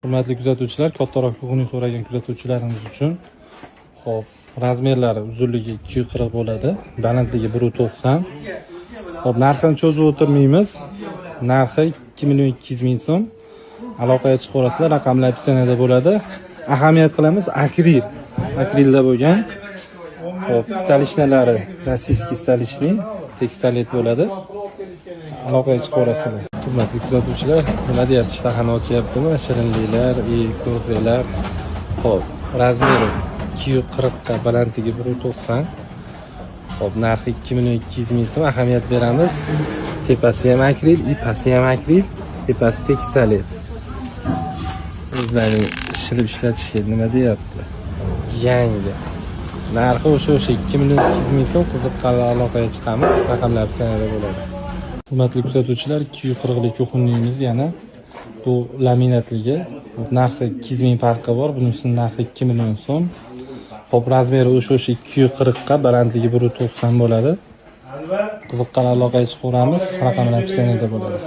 Hurmatli kuzatuvchilar, kattaroq bug'uni so'ragan kuzatuvchilarimiz uchun hop, razmerlari uzunligi 240 bo'ladi, balandligi 1.90. Hop, narxini cho'zib o'tirmaymiz. Narxi 2.200.000 so'm. Aloqaga chiqib olasizlar, raqamlar opsiyada bo'ladi. Ahamiyat qilamiz akrilda bo'lgan. Hop, stalishnalari rossiyskiy stalishni tekstolet bo'ladi. Aloqaga chiqib olasizlar. Hurmatli kuzatuvchilar, nima deyapti? Ishtahani ochyaptimi? Shirinliklar, ko'rfalar. Hop, razmeri 240 ga, balandligi 1.90. Hop, narxi 2.200.000 so'm. Ahamiyat beramiz. Tepasi ham akril, pasti ham akril, tepasi tekstolet. O'zlarining ishilib ishlatishga nima deyapti? Yangi. Narxi o'sha 2.200.000 so'm. Qiziqqanlar aloqaga chiqamiz. Raqamlar opsiyada bo'ladi. Hurmatli kuzatuvchilar, 240 lik kuxunimiz yana bu laminatligi. Narxi 200.000 farqi bor. Bunisining narxi 2 million so'm. Hop, razmeri o'sha 240 ga, balandligi 1.90 bo'ladi. Qiziqqan aloqaga chiqaveramiz. Raqamlar opsiyada bo'ladi.